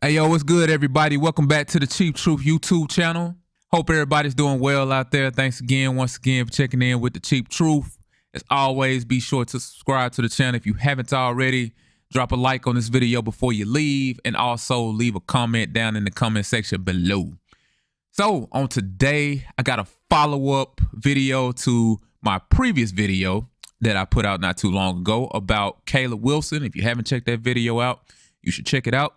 Hey, yo, what's good, everybody? Welcome back to the Cheap Truth YouTube channel. Hope everybody's doing well out there. Thanks again, once again, for checking in with the Cheap Truth. As always, be sure to subscribe to the channel if you haven't already. Drop a like on this video before you leave, and also leave a comment down in the comment section below. So, on today, I got a follow-up video to my previous video that I put out not too long ago about Caleb Wilson. If you haven't checked that video out, you should check it out.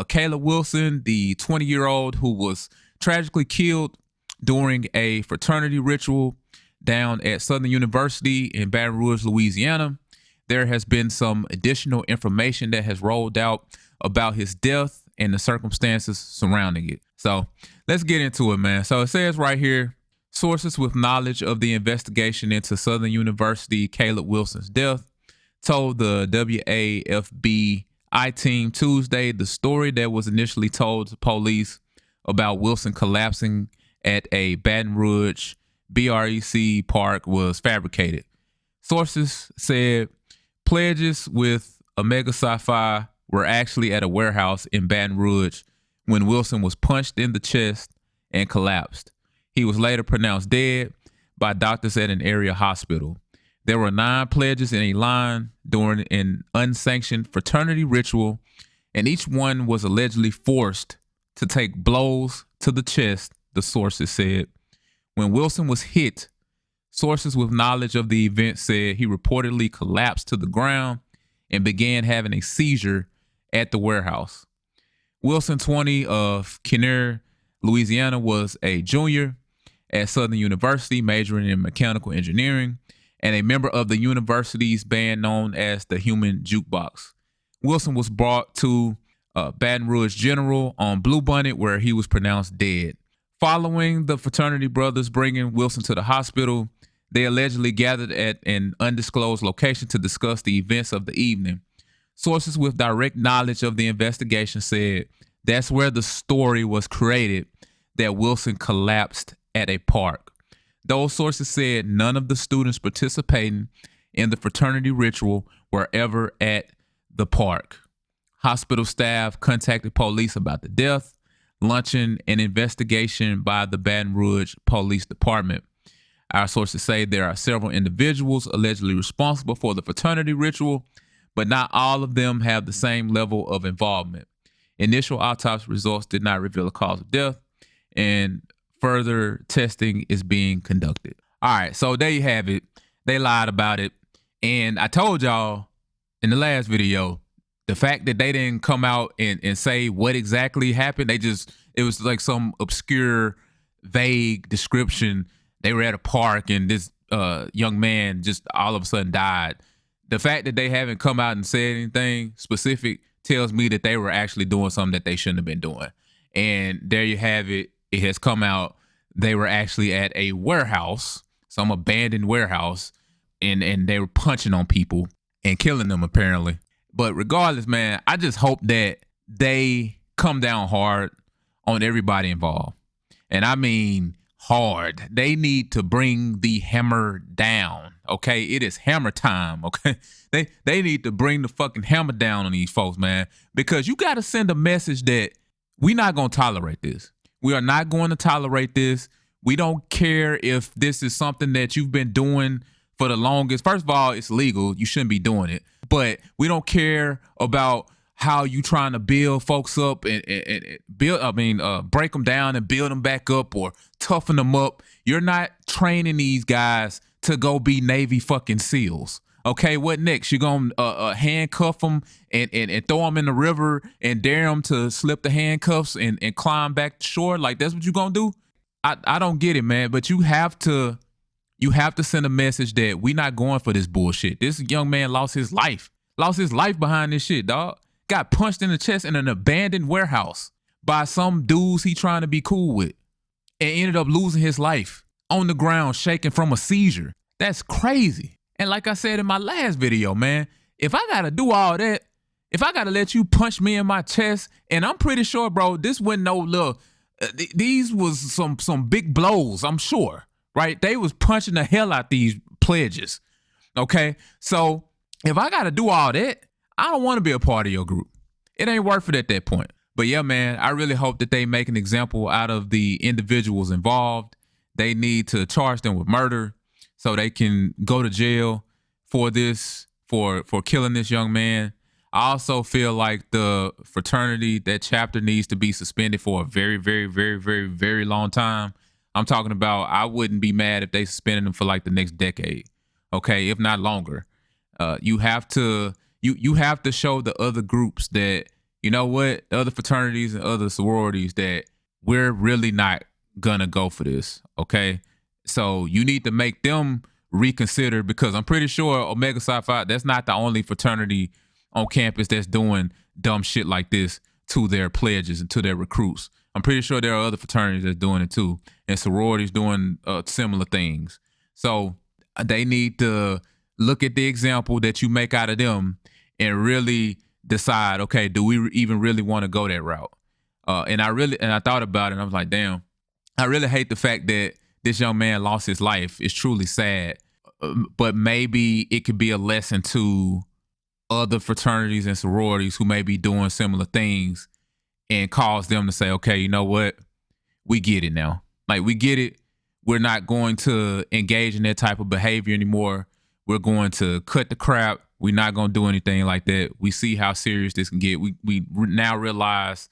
Caleb Wilson, the 20-year-old who was tragically killed during a fraternity ritual down at Southern University in Baton Rouge, Louisiana. There has been some additional information that has rolled out about his death and the circumstances surrounding it. So let's get into it, man. So it says right here, sources with knowledge of the investigation into Southern University Caleb Wilson's death told the WAFB I-Team Tuesday the story that was initially told to police about Wilson collapsing at a Baton Rouge BREC park was fabricated. Sources said pledges with Omega Psi were actually at a warehouse in Baton Rouge when Wilson was punched in the chest and collapsed. He was later pronounced dead by doctors at an area hospital. There were 9 pledges in a line during an unsanctioned fraternity ritual, and each one was allegedly forced to take blows to the chest, the sources said. When Wilson was hit, sources with knowledge of the event said he reportedly collapsed to the ground and began having a seizure at the warehouse. Wilson, 20, of Kenner, Louisiana, was a junior at Southern University, majoring in mechanical engineering, and a member of the university's band known as the Human Jukebox. Wilson was brought to Baton Rouge General on Bluebonnet, where he was pronounced dead. Following the fraternity brothers bringing Wilson to the hospital, they allegedly gathered at an undisclosed location to discuss the events of the evening. Sources with direct knowledge of the investigation said that's where the story was created that Wilson collapsed at a park. Those sources said none of the students participating in the fraternity ritual were ever at the park. Hospital staff contacted police about the death, launching an investigation by the Baton Rouge Police Department. Our sources say there are several individuals allegedly responsible for the fraternity ritual, but not all of them have the same level of involvement. Initial autopsy results did not reveal a cause of death, and further testing is being conducted. All right, so there you have it. They lied about it. And I told y'all in the last video, the fact that they didn't come out and say what exactly happened, it was like some obscure, vague description. They were at a park and this young man just all of a sudden died. The fact that they haven't come out and said anything specific tells me that they were actually doing something that they shouldn't have been doing. And there you have it. It has come out they were actually at a warehouse, some abandoned warehouse, and they were punching on people and killing them apparently. But regardless, man, I just hope that they come down hard on everybody involved. And I mean hard. They need to bring the hammer down, okay? It is hammer time, okay? They need to bring the fucking hammer down on these folks, man, because you got to send a message that we're not going to tolerate this. We are not going to tolerate this. We don't care if this is something that you've been doing for the longest. First of all, it's legal. You shouldn't be doing it. But we don't care about how you trying to build folks up and break them down and build them back up or toughen them up. You're not training these guys to go be Navy fucking SEALs. Okay, what next? You're going to handcuff them and throw them in the river and dare them to slip the handcuffs and climb back to shore? Like, that's what you're going to do? I don't get it, man. But you have to send a message that we're not going for this bullshit. This young man lost his life behind this shit, dog. Got punched in the chest in an abandoned warehouse by some dudes he trying to be cool with and ended up losing his life on the ground shaking from a seizure. That's crazy. And like I said in my last video, man, if I got to do all that, if I got to let you punch me in my chest, and I'm pretty sure, bro, this wasn't no little, these was some big blows, I'm sure, right? They was punching the hell out these pledges, okay? So if I got to do all that, I don't want to be a part of your group. It ain't worth it at that point. But yeah, man, I really hope that they make an example out of the individuals involved. They need to charge them with murder so they can go to jail for this, for killing this young man. I also feel like the fraternity, that chapter, needs to be suspended for a very, very, very, very, very long time. I'm talking about, I wouldn't be mad if they suspended them for like the next decade, okay, if not longer. You have to you have to show the other groups that, you know what, other fraternities and other sororities, that we're really not gonna go for this, okay? So you need to make them reconsider, because I'm pretty sure Omega Psi Phi, that's not the only fraternity on campus that's doing dumb shit like this to their pledges and to their recruits. I'm pretty sure there are other fraternities that's doing it too, and sororities doing similar things. So they need to look at the example that you make out of them and really decide, okay, do we even really want to go that route? And I thought about it, and I was like, damn, I really hate the fact that this young man lost his life. It's truly sad. But maybe it could be a lesson to other fraternities and sororities who may be doing similar things, and cause them to say, okay, you know what? We get it now. Like, we get it. We're not going to engage in that type of behavior anymore. We're going to cut the crap. We're not going to do anything like that. We see how serious this can get. We now realize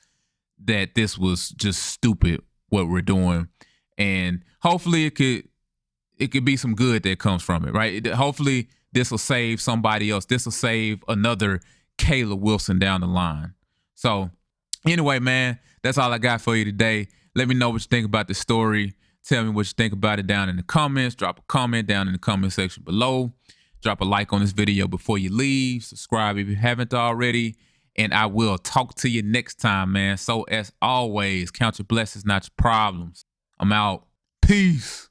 that this was just stupid what we're doing. And hopefully it could be some good that comes from it, right? Hopefully this will save somebody else. This will save another Kayla Wilson down the line. So anyway, man, that's all I got for you today. Let me know what you think about this story. Tell me what you think about it down in the comments. Drop a comment down in the comment section below. Drop a like on this video before you leave. Subscribe if you haven't already. And I will talk to you next time, man. So as always, count your blessings, not your problems. I'm out. Peace.